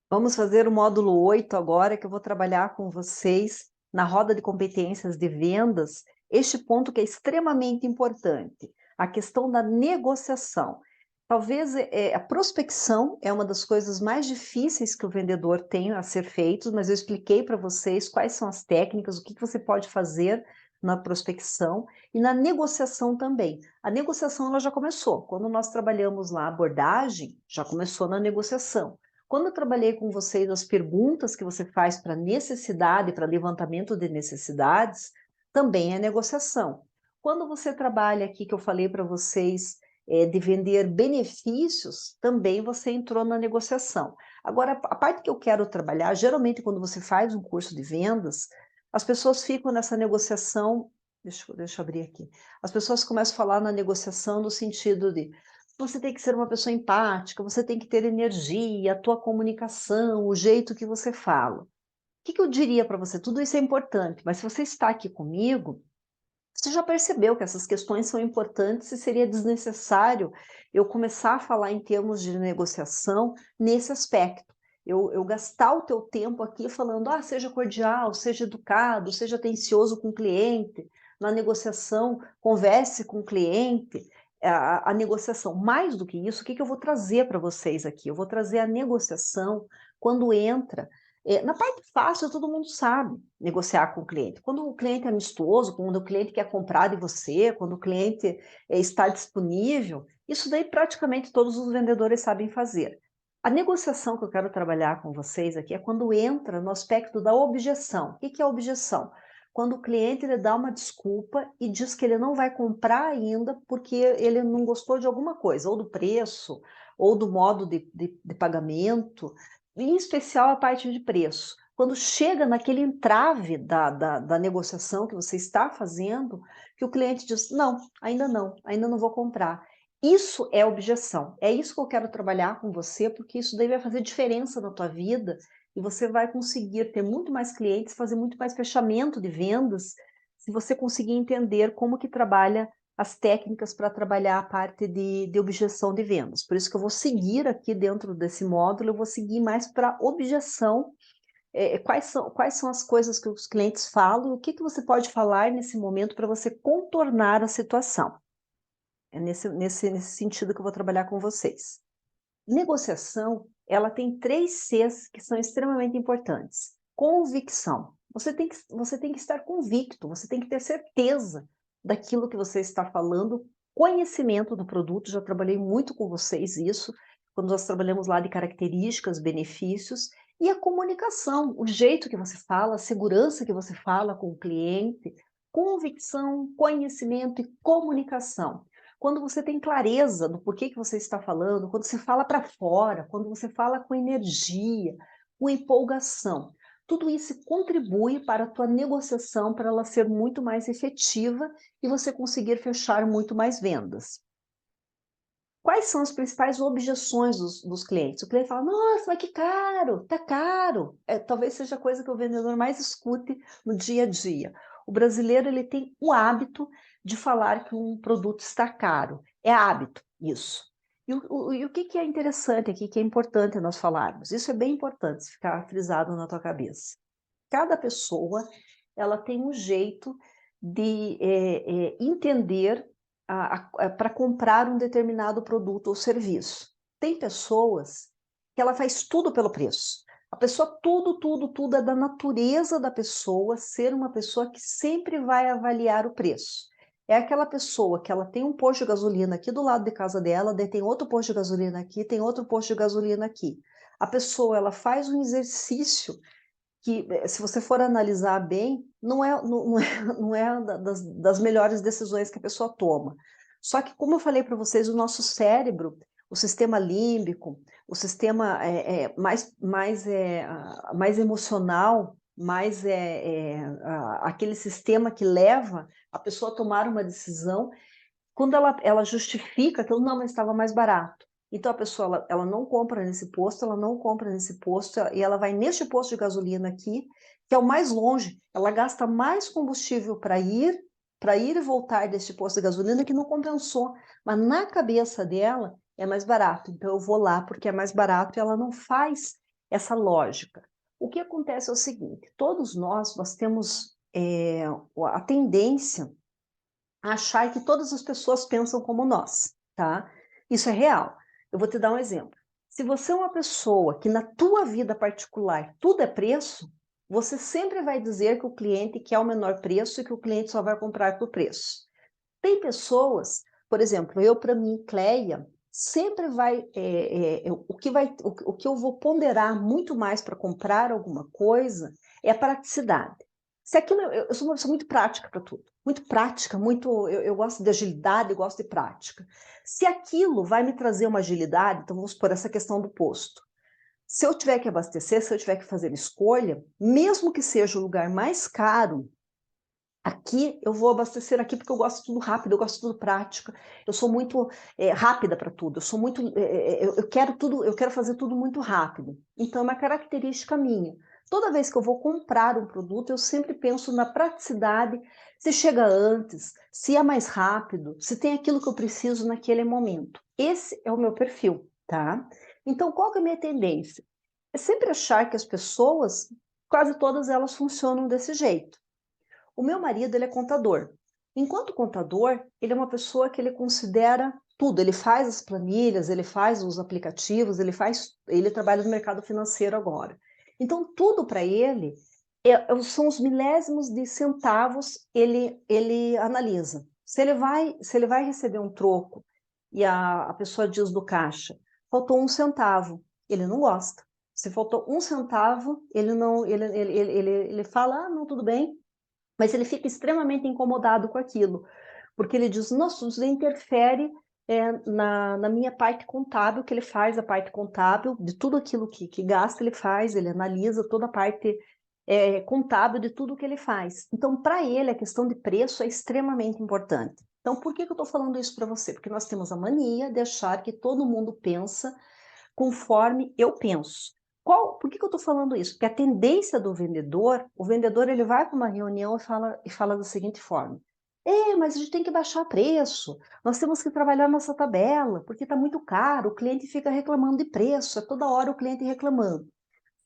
Vamos fazer o módulo 8 agora, que eu vou trabalhar com vocês na roda de competências de vendas, este ponto que é extremamente importante, a questão da negociação. Talvez a prospecção é uma das coisas mais difíceis que o vendedor tem a ser feito, mas eu expliquei para vocês quais são as técnicas, o que você pode fazer na prospecção e na negociação também. A negociação ela já começou. Quando nós trabalhamos lá a abordagem, já começou na negociação. Quando eu trabalhei com vocês as perguntas que você faz para necessidade, para levantamento de necessidades, também é negociação. Quando você trabalha aqui, que eu falei para vocês, de vender benefícios, também você entrou na negociação. Agora, a parte que eu quero trabalhar, geralmente quando você faz um curso de vendas, as pessoas ficam nessa negociação, deixa eu abrir aqui, as pessoas começam a falar na negociação no sentido de você tem que ser uma pessoa empática, você tem que ter energia, a tua comunicação, o jeito que você fala. O que que eu diria para você? Tudo isso é importante, mas se você está aqui comigo, você já percebeu que essas questões são importantes e seria desnecessário eu começar a falar em termos de negociação nesse aspecto. Eu gastar o teu tempo aqui falando, seja cordial, seja educado, seja atencioso com o cliente, na negociação, converse com o cliente, a negociação. Mais do que isso, o que que eu vou trazer para vocês aqui? Eu vou trazer a negociação quando entra. Na parte fácil, todo mundo sabe negociar com o cliente. Quando o cliente é amistoso, quando o cliente quer comprar de você, quando o cliente está disponível, isso daí praticamente todos os vendedores sabem fazer. A negociação que eu quero trabalhar com vocês aqui é quando entra no aspecto da objeção. O que é a objeção? Quando o cliente ele dá uma desculpa e diz que ele não vai comprar ainda porque ele não gostou de alguma coisa, ou do preço, ou do modo de pagamento, em especial a parte de preço. Quando chega naquele entrave da negociação que você está fazendo, que o cliente diz, não, ainda não vou comprar. Isso é objeção. É isso que eu quero trabalhar com você, porque isso daí vai fazer diferença na tua vida e você vai conseguir ter muito mais clientes, fazer muito mais fechamento de vendas, se você conseguir entender como que trabalha as técnicas para trabalhar a parte de objeção de vendas. Por isso que eu vou seguir aqui dentro desse módulo, eu vou seguir mais para objeção, quais são as coisas que os clientes falam, o que que você pode falar nesse momento para você contornar a situação. É nesse sentido que eu vou trabalhar com vocês. Negociação, ela tem 3 Cs que são extremamente importantes. Convicção. Você tem que estar convicto, você tem que ter certeza daquilo que você está falando, conhecimento do produto, já trabalhei muito com vocês isso, quando nós trabalhamos lá de características, benefícios, e a comunicação, o jeito que você fala, a segurança que você fala com o cliente, convicção, conhecimento e comunicação. Quando você tem clareza do porquê que você está falando, quando você fala para fora, quando você fala com energia, com empolgação, tudo isso contribui para a tua negociação, para ela ser muito mais efetiva e você conseguir fechar muito mais vendas. Quais são as principais objeções dos clientes? O cliente fala, nossa, mas que caro, tá caro. Talvez seja a coisa que o vendedor mais escute no dia a dia. O brasileiro ele tem o hábito de falar que um produto está caro. É hábito, isso. E o que é interessante aqui, que é importante nós falarmos? Isso é bem importante ficar frisado na tua cabeça. Cada pessoa ela tem um jeito de entender para comprar um determinado produto ou serviço. Tem pessoas que ela faz tudo pelo preço. A pessoa, tudo é da natureza da pessoa ser uma pessoa que sempre vai avaliar o preço. É aquela pessoa que ela tem um posto de gasolina aqui do lado de casa dela, daí tem outro posto de gasolina aqui, tem outro posto de gasolina aqui. A pessoa, ela faz um exercício que, se você for analisar bem, não é das melhores decisões que a pessoa toma. Só que, como eu falei para vocês, o nosso cérebro, o sistema límbico, o sistema mais emocional, aquele sistema que leva a pessoa a tomar uma decisão, quando ela justifica aquilo, não, mas estava mais barato. Então a pessoa ela não compra nesse posto, ela não compra nesse posto, e ela vai neste posto de gasolina aqui, que é o mais longe. Ela gasta mais combustível para ir e voltar deste posto de gasolina que não compensou. Mas na cabeça dela é mais barato. Então eu vou lá porque é mais barato e ela não faz essa lógica. O que acontece é o seguinte, todos nós temos a tendência a achar que todas as pessoas pensam como nós, tá? Isso é real. Eu vou te dar um exemplo. Se você é uma pessoa que na tua vida particular tudo é preço, você sempre vai dizer que o cliente quer o menor preço e que o cliente só vai comprar por preço. Tem pessoas, por exemplo, eu para mim, Cleia, sempre vai, o que eu vou ponderar muito mais para comprar alguma coisa é a praticidade. Se aquilo, eu sou uma pessoa muito prática para tudo, muito prática, eu gosto de agilidade, eu gosto de prática. Se aquilo vai me trazer uma agilidade, então vamos por essa questão do posto. Se eu tiver que abastecer, se eu tiver que fazer escolha, mesmo que seja o lugar mais caro, aqui eu vou abastecer aqui porque eu gosto de tudo rápido, eu gosto de tudo prática, eu sou muito rápida para tudo, eu sou muito, eu quero tudo, eu quero fazer tudo muito rápido. Então é uma característica minha. Toda vez que eu vou comprar um produto, eu sempre penso na praticidade, se chega antes, se é mais rápido, se tem aquilo que eu preciso naquele momento. Esse é o meu perfil, tá? Então, qual que é a minha tendência? É sempre achar que as pessoas, quase todas elas funcionam desse jeito. O meu marido, ele é contador. Enquanto contador, ele é uma pessoa que ele considera tudo. Ele faz as planilhas, ele faz os aplicativos, ele trabalha no mercado financeiro agora. Então, tudo para ele são os milésimos de centavos ele analisa. Se ele vai receber um troco e a pessoa diz do caixa, faltou um centavo, ele não gosta. Se faltou um centavo, ele não, ele fala, ah, não, tudo bem, mas ele fica extremamente incomodado com aquilo, porque ele diz, nossa, isso interfere na minha parte contábil, que ele faz a parte contábil de tudo aquilo que gasta, ele faz, ele analisa toda a parte contábil de tudo que ele faz. Então, para ele, a questão de preço é extremamente importante. Então, por que eu estou falando isso para você? Porque nós temos a mania de achar que todo mundo pensa conforme eu penso. Por que eu estou falando isso? Porque a tendência do vendedor, o vendedor ele vai para uma reunião e fala da seguinte forma: mas a gente tem que baixar preço, nós temos que trabalhar nossa tabela, porque está muito caro, o cliente fica reclamando de preço, é toda hora o cliente reclamando.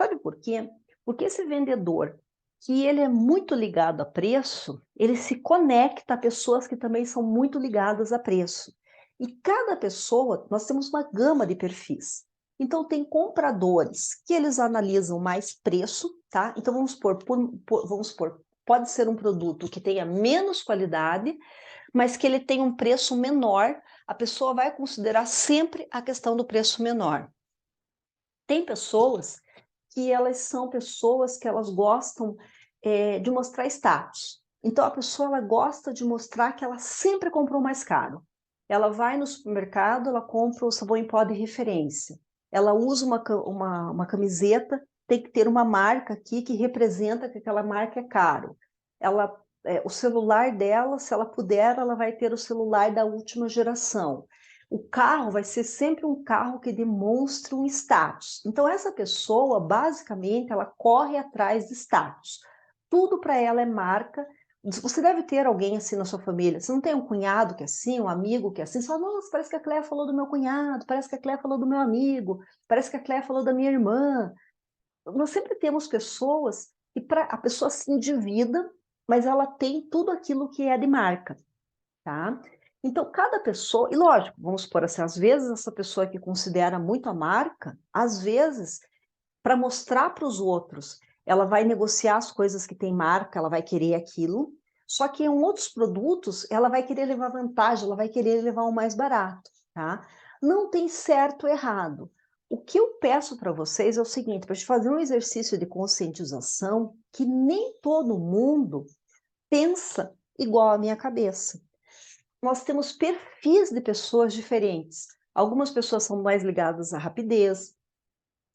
Sabe por quê? Porque esse vendedor, que ele é muito ligado a preço, ele se conecta a pessoas que também são muito ligadas a preço. E cada pessoa, nós temos uma gama de perfis. Então, tem compradores que eles analisam mais preço, tá? Então, vamos supor, pode ser um produto que tenha menos qualidade, mas que ele tenha um preço menor, a pessoa vai considerar sempre a questão do preço menor. Tem pessoas que elas são pessoas que elas gostam de mostrar status. Então, a pessoa ela gosta de mostrar que ela sempre comprou mais caro. Ela vai no supermercado, ela compra o sabão em pó de referência. Ela usa uma camiseta, tem que ter uma marca aqui que representa que aquela marca é caro. O celular dela, se ela puder, ela vai ter o celular da última geração. O carro vai ser sempre um carro que demonstre um status. Então, essa pessoa, basicamente, ela corre atrás de status. Tudo para ela é marca. Você deve ter alguém assim na sua família. Você não tem um cunhado que é assim, um amigo que é assim? Você fala, nossa, parece que a Cléia falou do meu cunhado, parece que a Cléia falou do meu amigo, parece que a Cléia falou da minha irmã. Nós sempre temos pessoas que a pessoa se endivida, mas ela tem tudo aquilo que é de marca, tá? Então, cada pessoa, e lógico, vamos supor assim, às vezes essa pessoa que considera muito a marca, às vezes, para mostrar para os outros, ela vai negociar as coisas que tem marca, ela vai querer aquilo, só que em outros produtos, ela vai querer levar vantagem, ela vai querer levar o mais barato, tá? Não tem certo ou errado. O que eu peço para vocês é o seguinte, para a gente fazer um exercício de conscientização, que nem todo mundo pensa igual à minha cabeça. Nós temos perfis de pessoas diferentes. Algumas pessoas são mais ligadas à rapidez,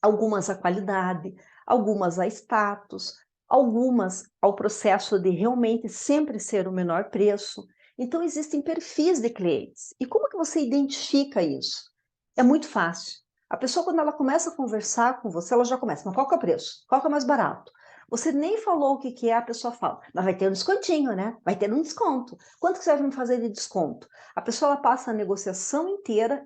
algumas à qualidade, algumas a status, algumas ao processo de realmente sempre ser o menor preço. Então, existem perfis de clientes. E como que você identifica isso? É muito fácil. A pessoa, quando ela começa a conversar com você, ela já começa, mas qual que é o preço? Qual que é o mais barato? Você nem falou o que que é, a pessoa fala, mas vai ter um descontinho, né? Vai ter um desconto. Quanto que você vai me fazer de desconto? A pessoa ela passa a negociação inteira,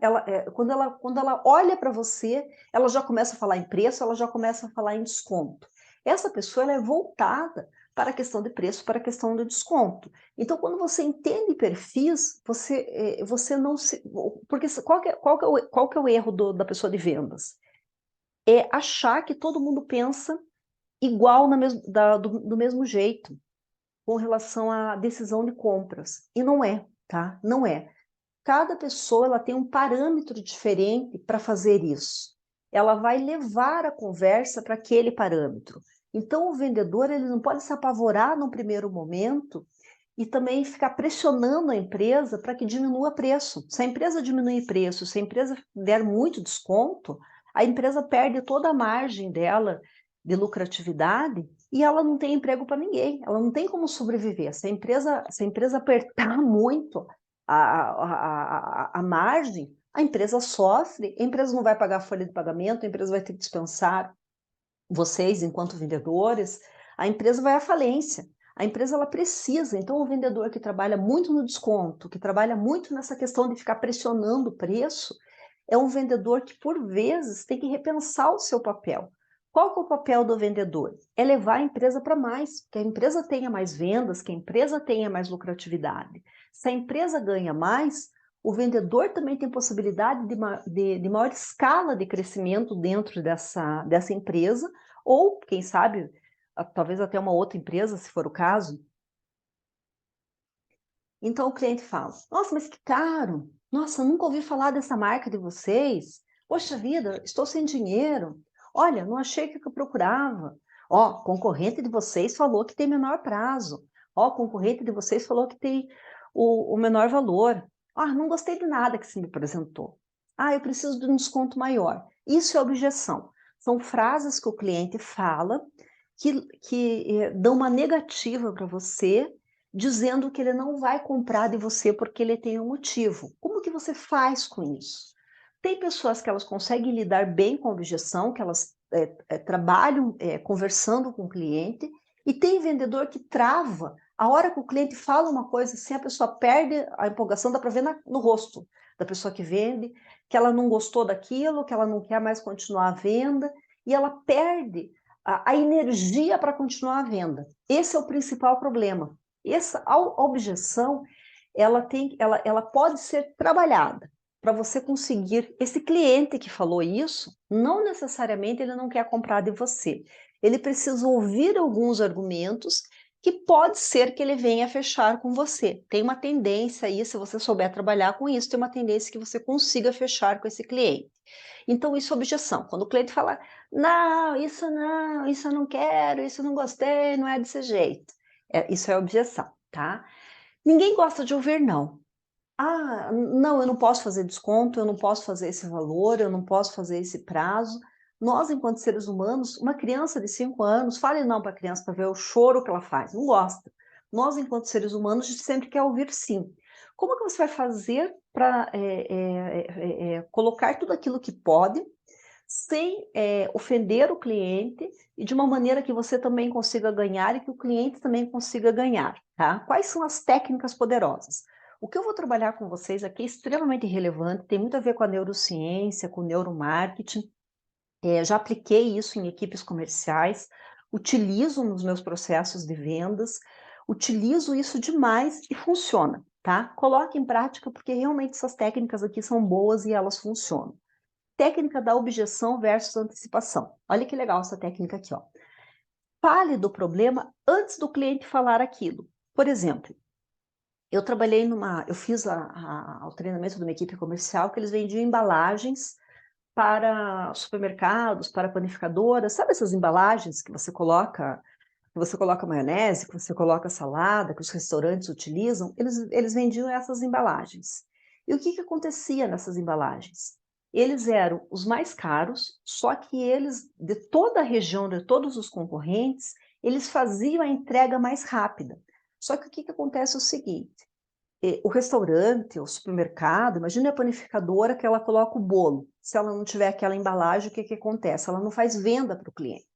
quando ela olha para você, ela já começa a falar em preço, ela já começa a falar em desconto. Essa pessoa ela é voltada para a questão de preço, para a questão do desconto. Então, quando você entende perfis, você não se. Porque qual que é o erro da pessoa de vendas? É achar que todo mundo pensa igual do mesmo jeito com relação à decisão de compras. E não é, tá? Não é. Cada pessoa ela tem um parâmetro diferente para fazer isso. Ela vai levar a conversa para aquele parâmetro. Então, o vendedor ele não pode se apavorar num primeiro momento e também ficar pressionando a empresa para que diminua preço. Se a empresa diminuir preço, se a empresa der muito desconto, a empresa perde toda a margem dela de lucratividade e ela não tem emprego para ninguém, ela não tem como sobreviver. Se a empresa apertar muito a margem, a empresa sofre, a empresa não vai pagar a folha de pagamento, a empresa vai ter que dispensar vocês enquanto vendedores, a empresa vai à falência. A empresa ela precisa, então o vendedor que trabalha muito no desconto, que trabalha muito nessa questão de ficar pressionando o preço, é um vendedor que por vezes tem que repensar o seu papel. Qual que é o papel do vendedor? É levar a empresa para mais, que a empresa tenha mais vendas, que a empresa tenha mais lucratividade. Se a empresa ganha mais, o vendedor também tem possibilidade de maior escala de crescimento dentro dessa empresa, ou, quem sabe, talvez até uma outra empresa, se for o caso. Então o cliente fala: Nossa, mas que caro! Nossa, nunca ouvi falar dessa marca de vocês. Poxa vida, estou sem dinheiro. Olha, não achei o que eu procurava. Ó, concorrente de vocês falou que tem menor prazo. Ó, concorrente de vocês falou que tem o menor valor. Ah, não gostei de nada que você me apresentou. Ah, eu preciso de um desconto maior. Isso é objeção. São frases que o cliente fala que dão uma negativa para você, dizendo que ele não vai comprar de você porque ele tem um motivo. Como que você faz com isso? Tem pessoas que elas conseguem lidar bem com a objeção, que elas trabalham conversando com o cliente, e tem vendedor que trava. A hora que o cliente fala uma coisa assim, a pessoa perde a empolgação, dá para ver no rosto da pessoa que vende, que ela não gostou daquilo, que ela não quer mais continuar a venda, e ela perde a energia para continuar a venda. Esse é o principal problema. A objeção, ela pode ser trabalhada para você conseguir. Esse cliente que falou isso, não necessariamente ele não quer comprar de você. Ele precisa ouvir alguns argumentos que pode ser que ele venha fechar com você. Tem uma tendência aí, se você souber trabalhar com isso, tem uma tendência que você consiga fechar com esse cliente. Então, isso é objeção. Quando o cliente fala, não, isso eu não quero, isso eu não gostei, não é desse jeito. Isso é objeção, tá? Ninguém gosta de ouvir não. Ah, não, eu não posso fazer desconto, eu não posso fazer esse valor, eu não posso fazer esse prazo. Nós, enquanto seres humanos, uma criança de 5 anos, fale não para a criança para ver o choro que ela faz, não gosta. Nós, enquanto seres humanos, a gente sempre quer ouvir sim. Como que você vai fazer para colocar tudo aquilo que pode, sem ofender o cliente e de uma maneira que você também consiga ganhar e que o cliente também consiga ganhar, tá? Quais são as técnicas poderosas? O que eu vou trabalhar com vocês aqui é extremamente relevante, tem muito a ver com a neurociência, com o neuromarketing. Já apliquei isso em equipes comerciais, utilizo nos meus processos de vendas, utilizo isso demais e funciona, tá? Coloque em prática porque realmente essas técnicas aqui são boas e elas funcionam. Técnica da objeção versus antecipação. Olha que legal essa técnica aqui, ó. Fale do problema antes do cliente falar aquilo. Por exemplo, eu fiz o treinamento de uma equipe comercial que eles vendiam embalagens para supermercados, para panificadoras, sabe essas embalagens que você coloca maionese, que você coloca salada, que os restaurantes utilizam? Eles vendiam essas embalagens. E o que que acontecia nessas embalagens? Eles eram os mais caros, só que eles, de toda a região, de todos os concorrentes, eles faziam a entrega mais rápida. Só que o que que acontece é o seguinte: o restaurante, o supermercado, imagina a panificadora que ela coloca o bolo. Se ela não tiver aquela embalagem, o que que acontece? Ela não faz venda para o cliente.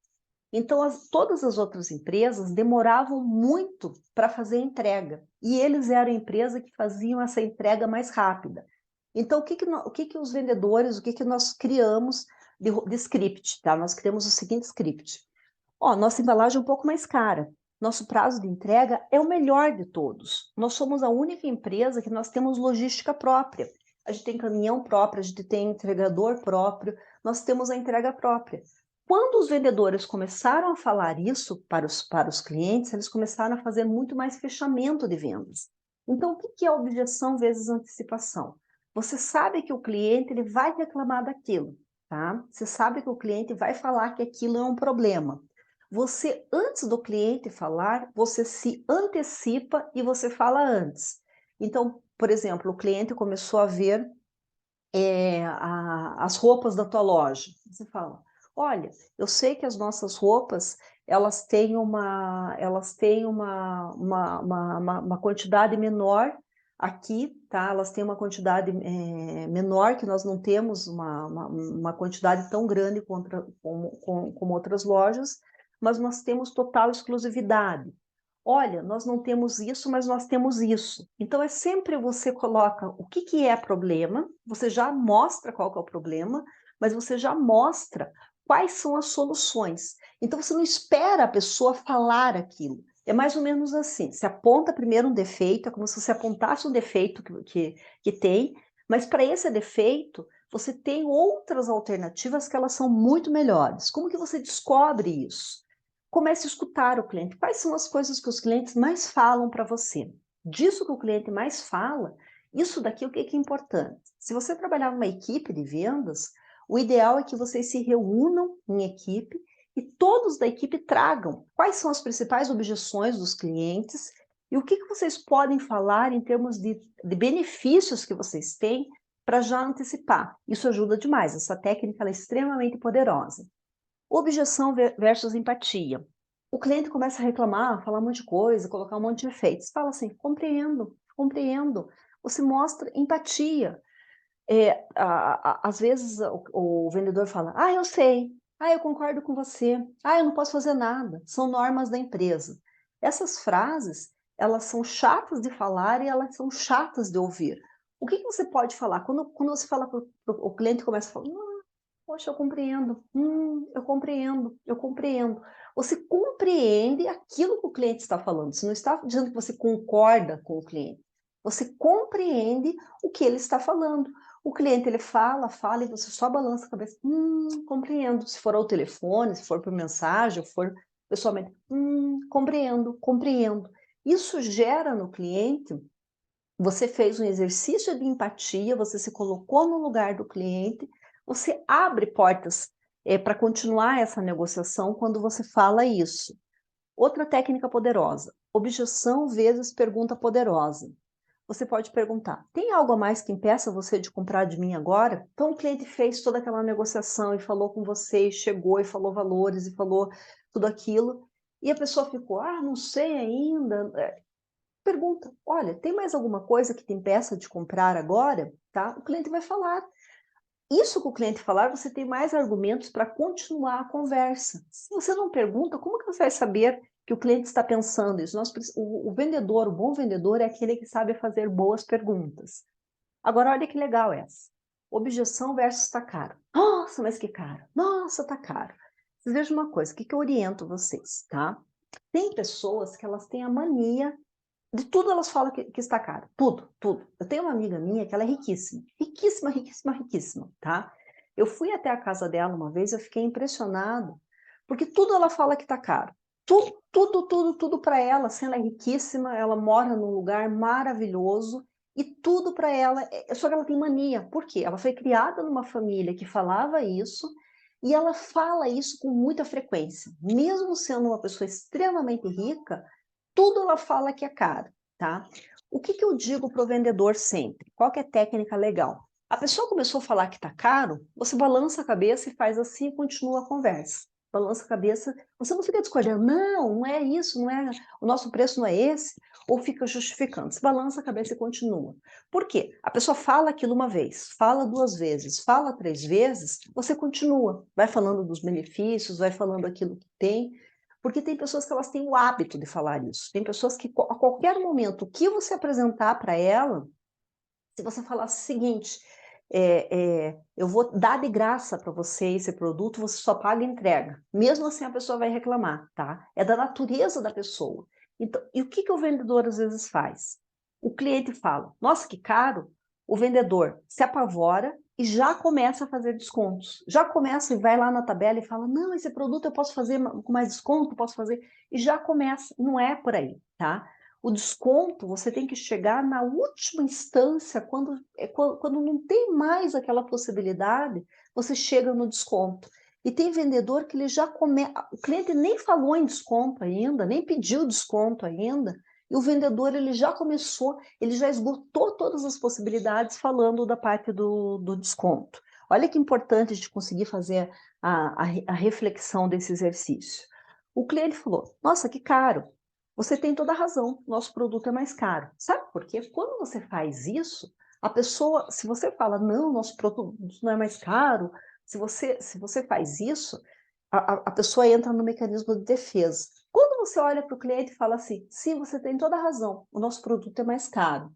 Então, todas as outras empresas demoravam muito para fazer a entrega, e eles eram a empresa que faziam essa entrega mais rápida. Então, o que que os vendedores, o que que nós criamos de script, tá? Nós criamos o seguinte script. Ó, nossa embalagem é um pouco mais cara. Nosso prazo de entrega é o melhor de todos. Nós somos a única empresa que nós temos logística própria. A gente tem caminhão próprio, a gente tem entregador próprio, nós temos a entrega própria. Quando os vendedores começaram a falar isso para os clientes, eles começaram a fazer muito mais fechamento de vendas. Então, o que é objeção vezes antecipação? Você sabe que o cliente ele vai reclamar daquilo, tá? Você sabe que o cliente vai falar que aquilo é um problema. Você, antes do cliente falar, você se antecipa e você fala antes. Então, por exemplo, o cliente começou a ver as roupas da tua loja. Você fala, olha, eu sei que as nossas roupas, elas têm uma quantidade menor aqui, tá? Elas têm uma quantidade menor, que nós não temos uma quantidade tão grande como outras lojas, mas nós temos total exclusividade. Olha, nós não temos isso, mas nós temos isso. Então, é sempre você coloca o que que é problema, você já mostra qual que é o problema, mas você já mostra quais são as soluções. Então, você não espera a pessoa falar aquilo. É mais ou menos assim, você aponta primeiro um defeito, é como se você apontasse um defeito que tem, mas para esse defeito, você tem outras alternativas que elas são muito melhores. Como que você descobre isso? Comece a escutar o cliente. Quais são as coisas que os clientes mais falam para você? Disso que o cliente mais fala, isso daqui o que é importante? Se você trabalhar numa equipe de vendas, o ideal é que vocês se reúnam em equipe e todos da equipe tragam quais são as principais objeções dos clientes e o que vocês podem falar em termos de benefícios que vocês têm para já antecipar. Isso ajuda demais, essa técnica é extremamente poderosa. Objeção versus empatia. O cliente começa a reclamar, falar um monte de coisa, colocar um monte de efeitos. Fala assim, compreendo, compreendo. Você mostra empatia. Às vezes o vendedor fala, eu sei, eu concordo com você, eu não posso fazer nada, são normas da empresa. Essas frases, elas são chatas de falar e elas são chatas de ouvir. O que você pode falar? Quando você fala para o cliente começa a falar, poxa, eu compreendo, eu compreendo. Você compreende aquilo que o cliente está falando. Você não está dizendo que você concorda com o cliente. Você compreende o que ele está falando. O cliente, ele fala, fala, e você só balança a cabeça. Compreendo. Se for ao telefone, se for por mensagem, se for pessoalmente. Compreendo, compreendo. Isso gera no cliente, você fez um exercício de empatia, você se colocou no lugar do cliente, você abre portas para continuar essa negociação quando você fala isso. Outra técnica poderosa, objeção vezes pergunta poderosa. Você pode perguntar, tem algo a mais que impeça você de comprar de mim agora? Então o cliente fez toda aquela negociação e falou com você, e chegou e falou valores e falou tudo aquilo, e a pessoa ficou, não sei ainda. Pergunta, olha, tem mais alguma coisa que te impeça de comprar agora? Tá? O cliente vai falar. Isso que o cliente falar, você tem mais argumentos para continuar a conversa. Se você não pergunta, como que você vai saber que o cliente está pensando isso? O vendedor, o bom vendedor é aquele que sabe fazer boas perguntas. Agora, olha que legal essa. Objeção versus tá caro. Nossa, mas que caro. Nossa, tá caro. Vocês vejam uma coisa, o que eu oriento vocês, tá? Tem pessoas que elas têm a mania de tudo elas falam que está caro. Tudo, tudo. Eu tenho uma amiga minha que ela é riquíssima. Riquíssima, riquíssima, riquíssima, tá? Eu fui até a casa dela uma vez, eu fiquei impressionada, porque tudo ela fala que está caro. Tudo, tudo, tudo, tudo para ela, sendo riquíssima, ela mora num lugar maravilhoso e tudo para ela, só que ela tem mania. Por quê? Ela foi criada numa família que falava isso e ela fala isso com muita frequência. Mesmo sendo uma pessoa extremamente rica, tudo ela fala que é caro, tá? O que eu digo para o vendedor sempre? Qual que é a técnica legal? A pessoa começou a falar que está caro, você balança a cabeça e faz assim e continua a conversa. balança a cabeça, você não fica discordando, não é isso, não é, o nosso preço não é esse, ou fica justificando, você balança a cabeça e continua. Por quê? A pessoa fala aquilo uma vez, fala 2 vezes, fala 3 vezes, você continua, vai falando dos benefícios, vai falando aquilo que tem, porque tem pessoas que elas têm o hábito de falar isso, tem pessoas que a qualquer momento, o que você apresentar para ela, se você falar o seguinte, eu vou dar de graça para você esse produto, você só paga e entrega. Mesmo assim, a pessoa vai reclamar, tá? É da natureza da pessoa. Então, e o que que o vendedor às vezes faz? O cliente fala, nossa, que caro. O vendedor se apavora e já começa a fazer descontos. Já começa e vai lá na tabela e fala, não, esse produto eu posso fazer com mais desconto, posso fazer. E já começa, não é por aí, tá? O desconto, você tem que chegar na última instância, quando não tem mais aquela possibilidade, você chega no desconto. E tem vendedor que ele já começa, o cliente nem falou em desconto ainda, nem pediu desconto ainda, e o vendedor ele já começou, ele já esgotou todas as possibilidades falando da parte do desconto. Olha que importante de conseguir fazer a reflexão desse exercício. O cliente falou, nossa, que caro. Você tem toda a razão, nosso produto é mais caro. Sabe por quê? Quando você faz isso, a pessoa, se você fala, não, nosso produto não é mais caro, se você faz isso, a pessoa entra no mecanismo de defesa. Quando você olha para o cliente e fala assim, sim, você tem toda a razão, o nosso produto é mais caro.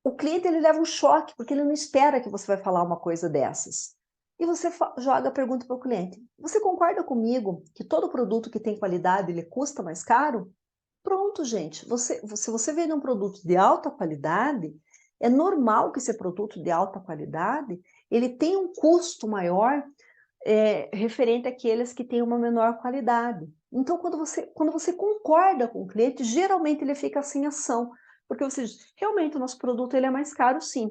O cliente ele leva um choque, porque ele não espera que você vai falar uma coisa dessas. E você joga a pergunta para o cliente, você concorda comigo que todo produto que tem qualidade, ele custa mais caro? Pronto, gente. Se você vende um produto de alta qualidade, é normal que esse produto de alta qualidade ele tenha um custo maior referente àqueles que têm uma menor qualidade. Então, quando você concorda com o cliente, geralmente ele fica sem ação, porque você diz, realmente o nosso produto ele é mais caro, sim.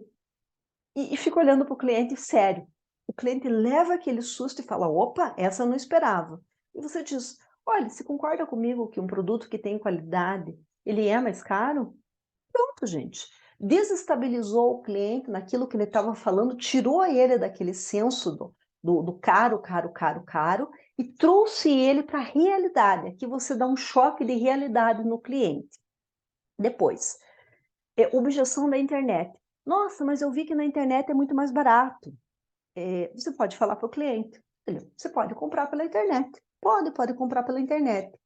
E fica olhando para o cliente sério. O cliente leva aquele susto e fala, opa, essa eu não esperava. E você diz, olha, você concorda comigo que um produto que tem qualidade, ele é mais caro? Pronto, gente. Desestabilizou o cliente naquilo que ele estava falando, tirou ele daquele senso do caro, caro, caro, caro, e trouxe ele para a realidade. Aqui você dá um choque de realidade no cliente. Depois, objeção da internet. Nossa, mas eu vi que na internet é muito mais barato. Você pode falar para o cliente, olha, você pode comprar pela internet. Pode comprar pela internet.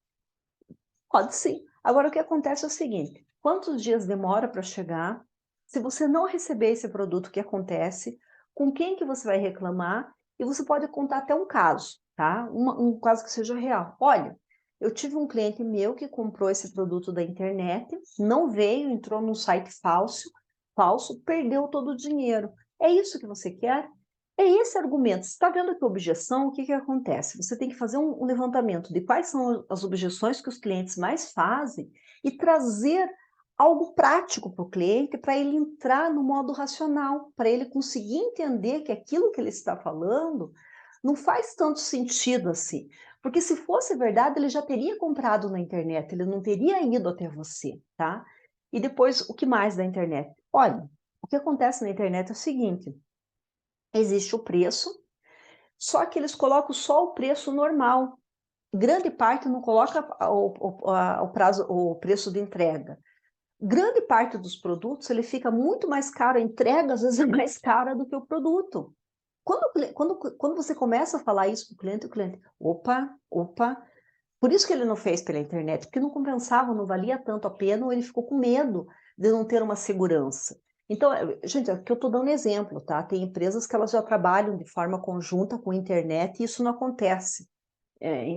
Pode sim. Agora, o que acontece é o seguinte, quantos dias demora para chegar? Se você não receber esse produto, o que acontece? Com quem que você vai reclamar? E você pode contar até um caso, tá? Um caso que seja real. Olha, eu tive um cliente meu que comprou esse produto da internet, não veio, entrou num site falso, perdeu todo o dinheiro. É isso que você quer? É esse argumento. Você está vendo que a objeção, o que que acontece? Você tem que fazer um levantamento de quais são as objeções que os clientes mais fazem e trazer algo prático para o cliente, para ele entrar no modo racional, para ele conseguir entender que aquilo que ele está falando não faz tanto sentido assim. Porque se fosse verdade, ele já teria comprado na internet, ele não teria ido até você, tá? E depois, o que mais da internet? Olha, o que acontece na internet é o seguinte, existe o preço, só que eles colocam só o preço normal. Grande parte não coloca o preço de entrega. Grande parte dos produtos ele fica muito mais caro, a entrega às vezes é mais cara do que o produto. Quando você começa a falar isso para o cliente, opa, por isso que ele não fez pela internet, porque não compensava, não valia tanto a pena, ou ele ficou com medo de não ter uma segurança. Então, gente, aqui eu estou dando exemplo, tá? Tem empresas que elas já trabalham de forma conjunta com a internet e isso não acontece.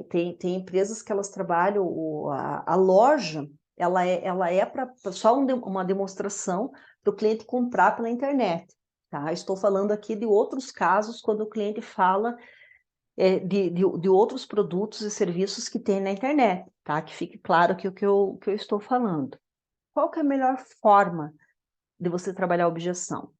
Tem empresas que elas trabalham, a loja, ela é para só uma demonstração para o cliente comprar pela internet, tá? Estou falando aqui de outros casos, quando o cliente fala de outros produtos e serviços que tem na internet, tá? Que fique claro aqui o que eu estou falando. Qual que é a melhor forma de você trabalhar a objeção?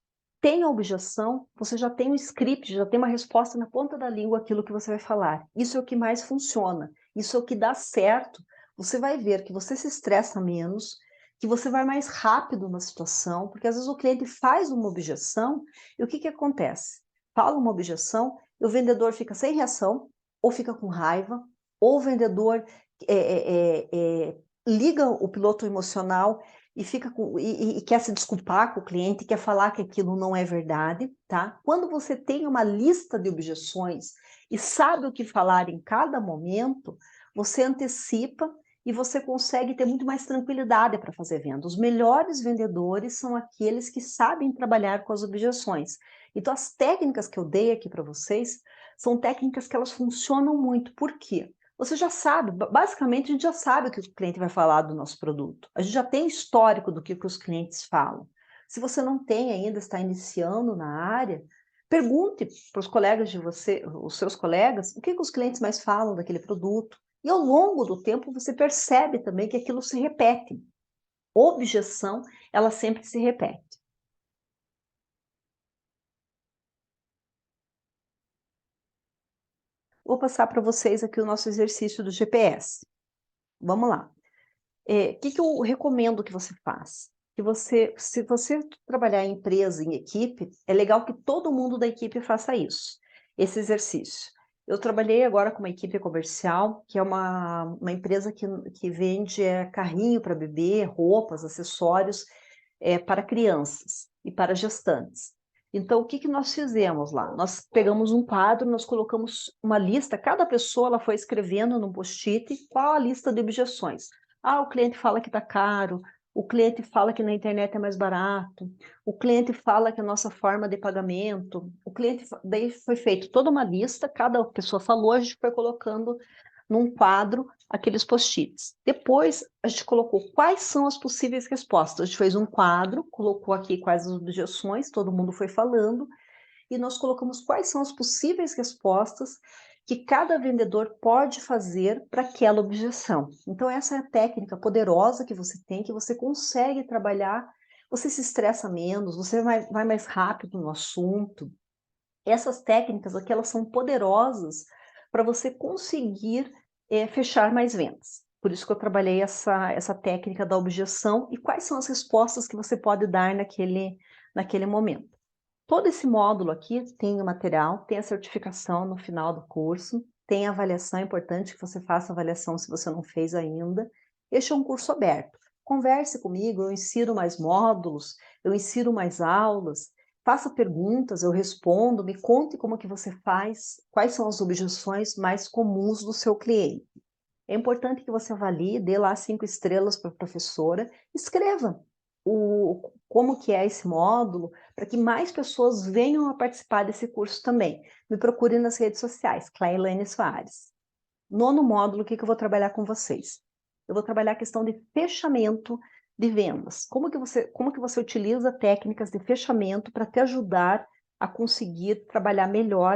Tem a objeção, você já tem um script, já tem uma resposta na ponta da língua aquilo que você vai falar. Isso é o que mais funciona, isso é o que dá certo. Você vai ver que você se estressa menos, que você vai mais rápido na situação, porque às vezes o cliente faz uma objeção e o que que acontece? Fala uma objeção e o vendedor fica sem reação, ou fica com raiva, ou o vendedor liga o piloto emocional e fica e quer se desculpar com o cliente, quer falar que aquilo não é verdade, tá? Quando você tem uma lista de objeções e sabe o que falar em cada momento, você antecipa e você consegue ter muito mais tranquilidade para fazer venda. Os melhores vendedores são aqueles que sabem trabalhar com as objeções. Então, as técnicas que eu dei aqui para vocês são técnicas que elas funcionam muito. Por quê? Você já sabe, basicamente a gente já sabe o que o cliente vai falar do nosso produto. A gente já tem histórico do que os clientes falam. Se você não tem ainda, está iniciando na área, pergunte para os colegas de você, os seus colegas, o que os clientes mais falam daquele produto. E ao longo do tempo você percebe também que aquilo se repete. Objeção, ela sempre se repete. Vou passar para vocês aqui o nosso exercício do GPS. Vamos lá. Que eu recomendo que você faça? Que você, se você trabalhar em empresa, em equipe, é legal que todo mundo da equipe faça isso, esse exercício. Eu trabalhei agora com uma equipe comercial, que é uma empresa que vende carrinho para bebê, roupas, acessórios para crianças e para gestantes. Então, o que nós fizemos lá? Nós pegamos um quadro, nós colocamos uma lista, cada pessoa ela foi escrevendo no post-it qual a lista de objeções. Ah, o cliente fala que está caro, o cliente fala que na internet é mais barato, o cliente fala que a nossa forma de pagamento, daí foi feito toda uma lista, cada pessoa falou, a gente foi colocando num quadro aqueles post-its. Depois, a gente colocou quais são as possíveis respostas. A gente fez um quadro, colocou aqui quais as objeções, todo mundo foi falando, e nós colocamos quais são as possíveis respostas que cada vendedor pode fazer para aquela objeção. Então, essa é a técnica poderosa que você tem, que você consegue trabalhar, você se estressa menos, você vai mais rápido no assunto. Essas técnicas aqui, elas são poderosas para você conseguir fechar mais vendas. Por isso que eu trabalhei essa técnica da objeção e quais são as respostas que você pode dar naquele momento. Todo esse módulo aqui tem o material, tem a certificação no final do curso, tem a avaliação, é importante que você faça a avaliação se você não fez ainda. Este é um curso aberto. Converse comigo, eu insiro mais módulos, eu insiro mais aulas, faça perguntas, eu respondo, me conte como que você faz, quais são as objeções mais comuns do seu cliente. É importante que você avalie, dê lá 5 estrelas para a professora, escreva como que é esse módulo, para que mais pessoas venham a participar desse curso também. Me procure nas redes sociais, Clailane Soares. Nono módulo, o que eu vou trabalhar com vocês? Eu vou trabalhar a questão de fechamento de vendas. Como que você utiliza técnicas de fechamento para te ajudar a conseguir trabalhar melhor